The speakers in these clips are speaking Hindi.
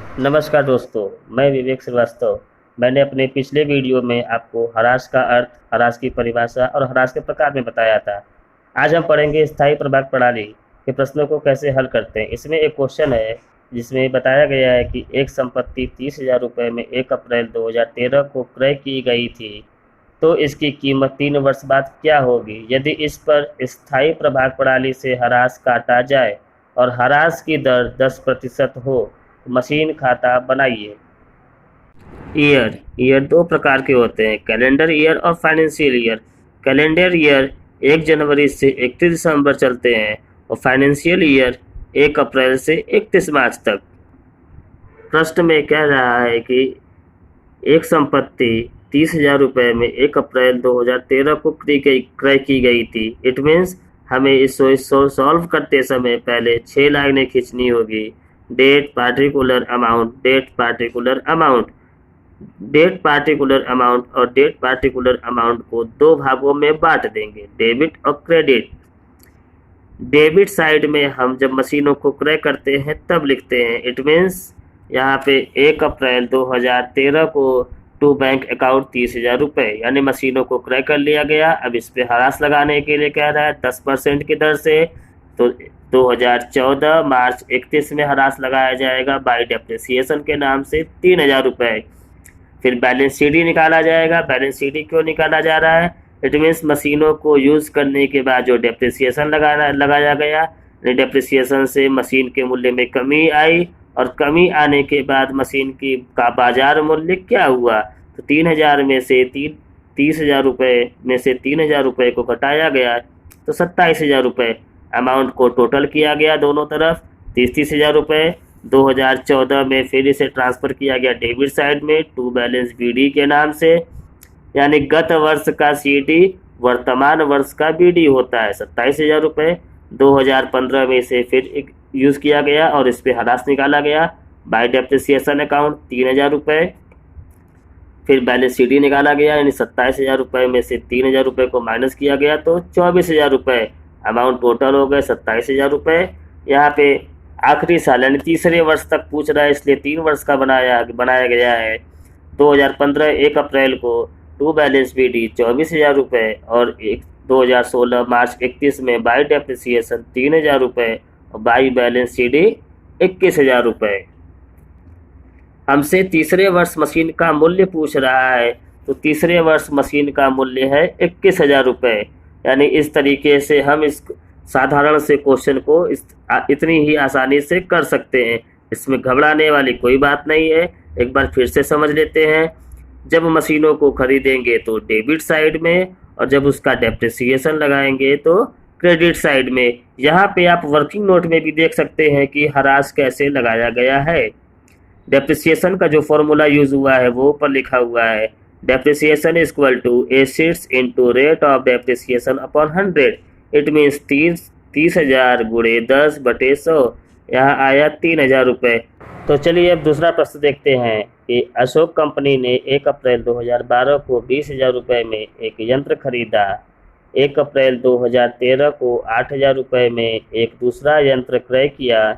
नमस्कार दोस्तों, मैं विवेक श्रीवास्तव। मैंने अपने पिछले वीडियो में आपको हरास का अर्थ, हरास की परिभाषा और हरास के प्रकार में बताया था। आज हम पढ़ेंगे स्थायी प्रभाग प्रणाली के प्रश्नों को कैसे हल करते हैं। इसमें एक क्वेश्चन है जिसमें बताया गया है कि एक संपत्ति 30,000 रुपये में 1 अप्रैल 2013 को क्रय की गई थी, तो इसकी कीमत 3 वर्ष बाद क्या होगी। यदि इस पर स्थायी प्रभाग प्रणाली से हरास काटा जाए और हरास की दर 10% हो, मशीन खाता बनाइए। ईयर दो प्रकार के होते हैं, कैलेंडर ईयर और फाइनेंशियल ईयर। कैलेंडर ईयर 1 जनवरी से 31 दिसंबर चलते हैं और फाइनेंशियल ईयर 1 अप्रैल से 31 मार्च तक। प्रश्न में कह रहा है कि एक संपत्ति 30,000 रुपये में 1 अप्रैल 2013 को क्रय की गई थी। इट मीन्स हमें इसको सॉल्व करते समय पहले 6 लाइनें खींचनी होगी। That particular amount, that particular amount, that particular amount और डेट पार्टिकुलर अमाउंट को 2 भागों में बांट देंगे, डेबिट और क्रेडिट। डेबिट साइड में हम जब मशीनों को क्रय करते हैं तब लिखते हैं। इट मीन्स यहाँ पे 1 अप्रैल 2013 को टू बैंक अकाउंट 30,000 रुपये, यानी मशीनों को क्रय कर लिया गया। अब इस पे हरास लगाने के लिए कह रहा है 10% की दर से, तो 2014 मार्च 31 में हरास लगाया जाएगा बाय डेप्रिसिएशन के नाम से 3,000 रुपये। फिर बैलेंस शीट निकाला जाएगा। बैलेंस शीट क्यों निकाला जा रहा है? इट मीन्स मशीनों को यूज़ करने के बाद जो डेप्रिसिएशन लगाया गया, डेप्रिसिएशन से मशीन के मूल्य में कमी आई और कमी आने के बाद मशीन की का बाजार मूल्य क्या हुआ, तो 3,000 में से 30,000 रुपये में से 3,000 रुपये को घटाया गया तो 27,000 रुपये अमाउंट को टोटल किया गया दोनों तरफ 30,000 रुपये। 2014 में फिर इसे ट्रांसफ़र किया गया डेबिट साइड में टू बैलेंस बीडी के नाम से, यानी गत वर्ष का सीडी वर्तमान वर्ष का बीडी होता है 27,000 रुपये। 2015 में इसे फिर यूज़ किया गया और इस पर हरास निकाला गया बाय डेप्रिसिएशन अकाउंट 3,000 रुपये। फिर बैलेंस शीट निकाला गया, यानी 27,000 रुपये में से 3,000 रुपये को माइनस किया गया तो 24,000 रुपये अमाउंट टोटल हो गए 27,000 रुपये। यहाँ पे आखिरी साल यानी तीसरे वर्ष तक पूछ रहा है, इसलिए 3 वर्ष का बनाया गया है। 2015 1 अप्रैल को टू बैलेंस बीडी 24,000 रुपये और 2016 मार्च 31 में बाई डेप्रिसिएशन 3,000 रुपये और बाई बैलेंस सीडी 21,000 रुपये। हमसे तीसरे वर्ष मशीन का मूल्य पूछ रहा है, तो तीसरे वर्ष मशीन का मूल्य है 21,000 रुपये। यानी इस तरीके से हम इस साधारण से क्वेश्चन को इतनी ही आसानी से कर सकते हैं। इसमें घबराने वाली कोई बात नहीं है। एक बार फिर से समझ लेते हैं। जब मशीनों को खरीदेंगे तो डेबिट साइड में और जब उसका डेप्रिसिएशन लगाएंगे तो क्रेडिट साइड में। यहाँ पे आप वर्किंग नोट में भी देख सकते हैं कि हरास कैसे लगाया गया है। डेप्रिसिएशन का जो फॉर्मूला यूज हुआ है वो ऊपर लिखा हुआ है, depreciation is equal to assets into rate of depreciation upon 100। It means 30,000 गुणे 10/100, यहाँ आया 3,000 रुपये। तो चलिए अब दूसरा प्रश्न देखते हैं कि अशोक कंपनी ने 1 अप्रैल 2012 को 20,000 रुपये में एक यंत्र खरीदा। 1 अप्रैल 2013 को 8,000 रुपये में एक दूसरा यंत्र क्रय किया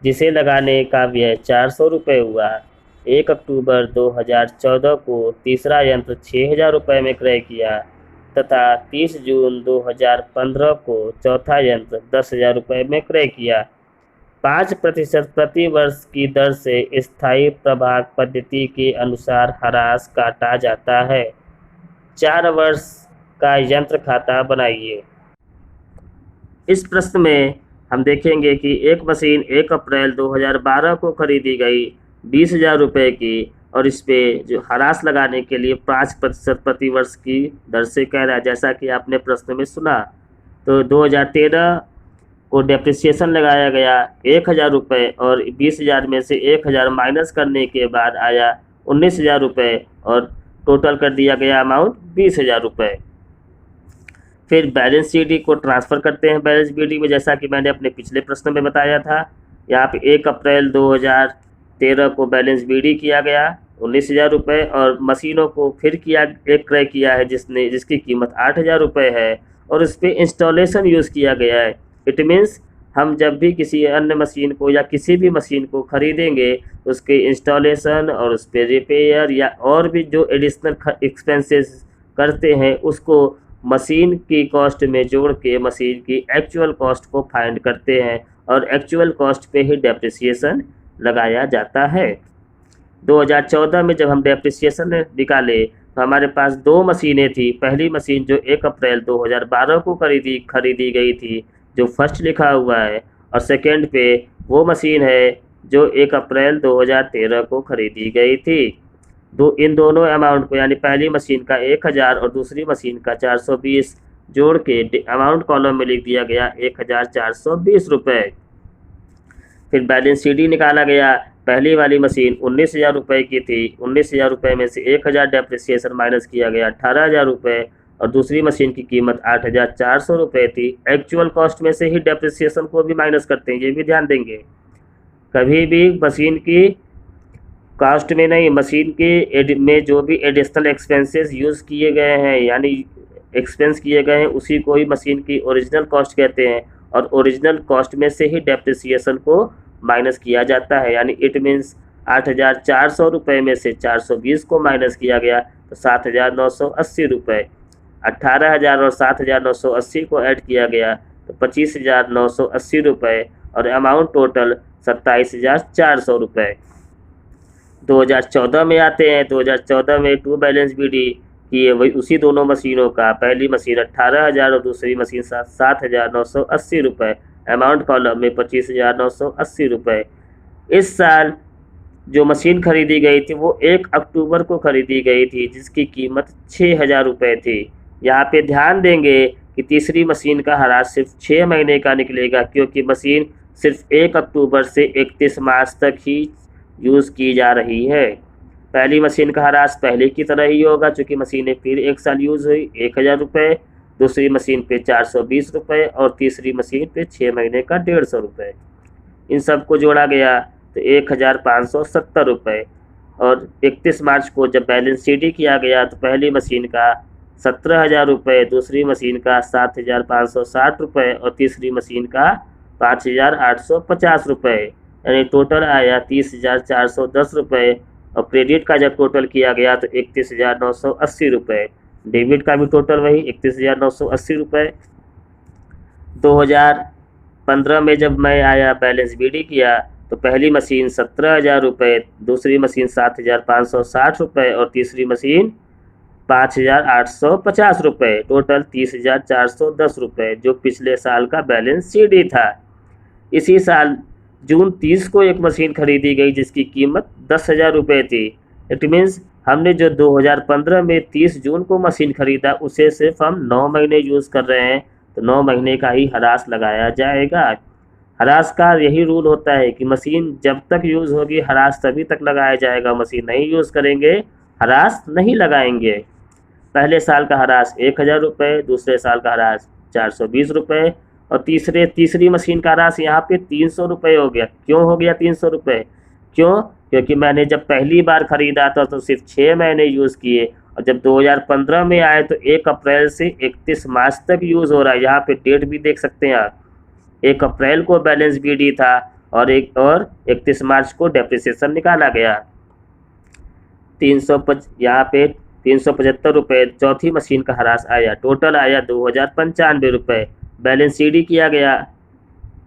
जिसे लगाने का व्यय 400 रुपये हुआ। 1 अक्टूबर 2014 को तीसरा यंत्र 6,000 रुपये में क्रय किया तथा 30 जून 2015 को चौथा यंत्र 10,000 रुपये में क्रय किया। 5% प्रति वर्ष की दर से स्थायी प्रभाग पद्धति के अनुसार हरास काटा जाता है। 4 वर्ष का यंत्र खाता बनाइए। इस प्रश्न में हम देखेंगे कि एक मशीन 1 अप्रैल 2012 को खरीदी गई 20,000 रुपये की और इस पे जो हरास लगाने के लिए 5% प्रति वर्ष की दर से कह रहा है, जैसा कि आपने प्रश्न में सुना। तो 2013 को डेप्रिसिएशन लगाया गया 1,000 रुपये और 20,000 में से 1,000 माइनस करने के बाद आया 19,000 रुपये और टोटल कर दिया गया अमाउंट 20,000 रुपये। फिर बैलेंस शीट को ट्रांसफ़र करते हैं बैलेंस बीडी में, जैसा कि मैंने अपने पिछले प्रश्न में बताया था। यहाँ पे 1 अप्रैल 2013 को बैलेंस बीडी किया गया 19,000 रुपये और मशीनों को फिर क्रय किया है जिसकी कीमत 8,000 रुपये है और उस पर इंस्टॉलेशन यूज़ किया गया है। इट मीन्स हम जब भी किसी अन्य मशीन को या किसी भी मशीन को खरीदेंगे, उसके इंस्टॉलेशन और उस पर रिपेयर या और भी जो एडिशनल एक्सपेंसेस करते हैं, उसको मशीन की कॉस्ट में जोड़ के मशीन की एक्चुअल कॉस्ट को फाइंड करते हैं और एक्चुअल कॉस्ट पे ही डेप्रिसिएशन लगाया जाता है। 2014 में जब हम डेप्रिसिएशन निकाले तो हमारे पास दो मशीनें थी। पहली मशीन जो 1 अप्रैल 2012 को खरीदी गई थी, जो फर्स्ट लिखा हुआ है, और सेकेंड पे वो मशीन है जो 1 अप्रैल 2013 को खरीदी गई थी। इन दोनों अमाउंट को, यानी पहली मशीन का 1000 और दूसरी मशीन का 420 जोड़ के अमाउंट कॉलम में लिख दिया गया 1420 रुपये। फिर बैलेंस शीट निकाला गया। पहली वाली मशीन 19,000 रुपये की थी। 19,000 रुपये में से 1,000 डेप्रिसिएशन माइनस किया गया 18,000 रुपये, और दूसरी मशीन की कीमत 8,400 रुपये थी। एक्चुअल कॉस्ट में से ही डेप्रिसिएशन को भी माइनस करते हैं, ये भी ध्यान देंगे। कभी भी मशीन की कॉस्ट में नहीं, मशीन के में जो भी एडिशनल एक्सपेंसेस यूज़ किए गए हैं, यानी एक्सपेंस किए गए हैं, उसी को ही मशीन की ओरिजिनल कॉस्ट कहते हैं, और ओरिजिनल कॉस्ट में से ही डेप्रिसिएशन को माइनस किया जाता है। यानी इट मीन्स 8,400 रुपये में से 420 को माइनस किया गया तो 7,980 रुपये। 18,000 और 7,980 को ऐड किया गया तो 25,980 रुपये, और अमाउंट टोटल 27,400 रुपये। 2014 में आते हैं। 2014 में टू बैलेंस बीडी किए वही उसी दोनों मशीनों का। पहली मशीन 18,000 और दूसरी मशीन 7,980 रुपये। अमाउंट कॉलम में 25,980 रुपये। इस साल जो मशीन खरीदी गई थी वो 1 अक्टूबर को खरीदी गई थी, जिसकी कीमत 6,000 रुपये थी। यहाँ पे ध्यान देंगे कि तीसरी मशीन का हराज सिर्फ 6 महीने का निकलेगा, क्योंकि मशीन सिर्फ 1 अक्टूबर से 31 मार्च तक ही यूज़ की जा रही है। पहली मशीन का हराज पहले की तरह ही होगा, चूँकि मशीनें फिर 1 साल यूज़ हुई, 1,000 रुपये। दूसरी मशीन पे 420 रुपये और तीसरी मशीन पे 6 महीने का 150 रुपये। इन सब को जोड़ा गया तो 1,570 रुपये। और 31 मार्च को जब बैलेंस शीट किया गया तो पहली मशीन का 17,000 रुपये, दूसरी मशीन का 7,560 रुपये और तीसरी मशीन का 5,850 रुपये, यानी टोटल आया 30,410 रुपये। और क्रेडिट का जब टोटल किया गया तो 31,980 रुपये। डेबिट का भी टोटल वही 31,980 रुपये। 2015 में जब मैं आया बैलेंस बीडी किया तो पहली मशीन 17,000 रुपये, दूसरी मशीन 7,560 रुपये और तीसरी मशीन 5,850 रुपये, टोटल 30,410 रुपये, जो पिछले साल का बैलेंस शीट था। इसी साल जून 30 को एक मशीन खरीदी गई जिसकी कीमत 10,000 रुपये थी। इट मीन्स हमने जो 2015 में 30 जून को मशीन खरीदा उसे सिर्फ हम 9 महीने यूज़ कर रहे हैं, तो 9 महीने का ही हरास लगाया जाएगा। हरास का यही रूल होता है कि मशीन जब तक यूज़ होगी हरास तभी तक लगाया जाएगा। मशीन नहीं यूज़ करेंगे, हरास नहीं लगाएंगे। पहले साल का हरास 1,000 रुपये, दूसरे साल का हरास 420 रुपये और तीसरी मशीन का हरास यहाँ पे 300 रुपये हो गया। क्यों हो गया 300 रुपये? क्यों? क्योंकि मैंने जब पहली बार ख़रीदा था तो सिर्फ 6 महीने यूज़ किए, और जब 2015 में आए तो 1 अप्रैल से 31 मार्च तक यूज़ हो रहा है। यहाँ पे डेट भी देख सकते हैं आप। 1 अप्रैल को बैलेंस बीडी था और 31 मार्च को डेप्रिसिएशन निकाला गया। यहाँ पे 375 रुपये चौथी मशीन का हरास आया। टोटल आया 2,095 रुपये। बैलेंस शीट किया गया।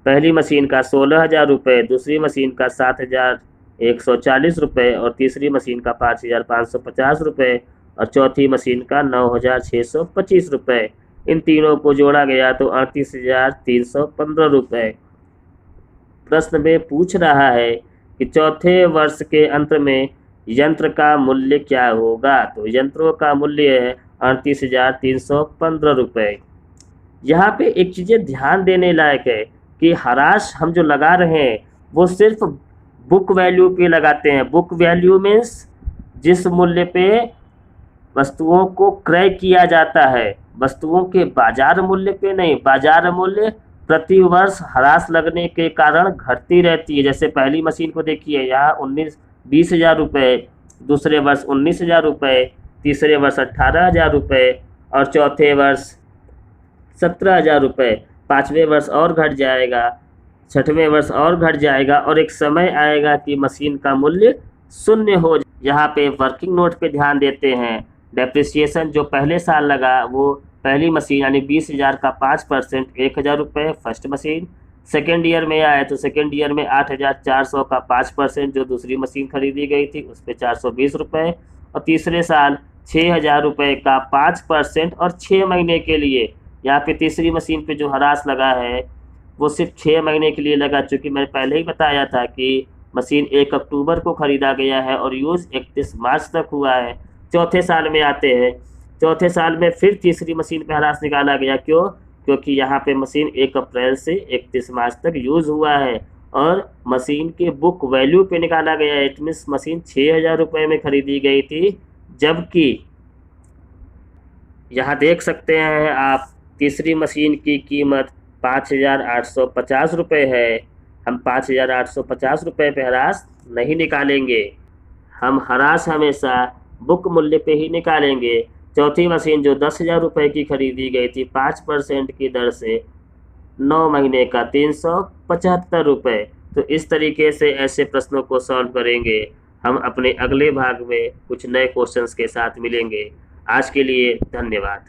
पहली मशीन का 16,000 रुपये, दूसरी मशीन का 7,140 रुपये और तीसरी मशीन का 5,550 रुपये और चौथी मशीन का 9,625 रुपये। इन तीनों को जोड़ा गया तो 38,315 रुपये। प्रश्न में पूछ रहा है कि चौथे वर्ष के अंत में यंत्र का मूल्य क्या होगा, तो यंत्रों का मूल्य है 38,315 रुपये। यहाँ पे एक चीज़ें ध्यान देने लायक है कि हरास हम जो लगा रहे हैं वो सिर्फ बुक वैल्यू पे लगाते हैं। बुक वैल्यू मीन्स जिस मूल्य पे वस्तुओं को क्रय किया जाता है, वस्तुओं के बाजार मूल्य पे नहीं। बाजार मूल्य प्रति वर्ष हरास लगने के कारण घटती रहती है। जैसे पहली मशीन को देखिए, यहाँ 20,000 रुपये, दूसरे वर्ष 19,000 रुपये, तीसरे वर्ष 18,000 रुपये और चौथे वर्ष 17,000 रुपये, पाँचवें वर्ष और घट जाएगा छठवें वर्ष और घट जाएगा और एक समय आएगा कि मशीन का मूल्य शून्य हो। यहाँ पे वर्किंग नोट पे ध्यान देते हैं। डेप्रिसिएशन जो पहले साल लगा वो पहली मशीन यानी 20,000 का 5% 1,000 रुपये फर्स्ट मशीन। सेकेंड ईयर में आया तो सेकेंड ईयर में 8,400 का 5% जो दूसरी मशीन खरीदी गई थी उस पर 420 रुपये। और तीसरे साल 6,000 रुपये का 5% और 6 महीने के लिए। यहाँ पे तीसरी मशीन पे जो हरास लगा है वो सिर्फ 6 महीने के लिए लगा, चूँकि मैंने पहले ही बताया था कि मशीन 1 अक्टूबर को ख़रीदा गया है और यूज़ 31 मार्च तक हुआ है। चौथे साल में आते हैं। चौथे साल में फिर तीसरी मशीन पे हरास निकाला गया। क्यों? क्योंकि यहाँ पे मशीन 1 अप्रैल से 31 मार्च तक यूज़ हुआ है और मशीन के बुक वैल्यू पे निकाला गया है। इट मीन्स मशीन 6,000 रुपये में खरीदी गई थी, जबकि यहाँ देख सकते हैं आप तीसरी मशीन की कीमत 5,850 रुपये है। हम 5,850 रुपये पे हरास नहीं निकालेंगे, हम हरास हमेशा बुक मूल्य पे ही निकालेंगे। चौथी मशीन जो 10,000 रुपये की खरीदी गई थी 5% की दर से 9 महीने का 375 रुपये। तो इस तरीके से ऐसे प्रश्नों को सॉल्व करेंगे। हम अपने अगले भाग में कुछ नए क्वेश्चंस के साथ मिलेंगे। आज के लिए धन्यवाद।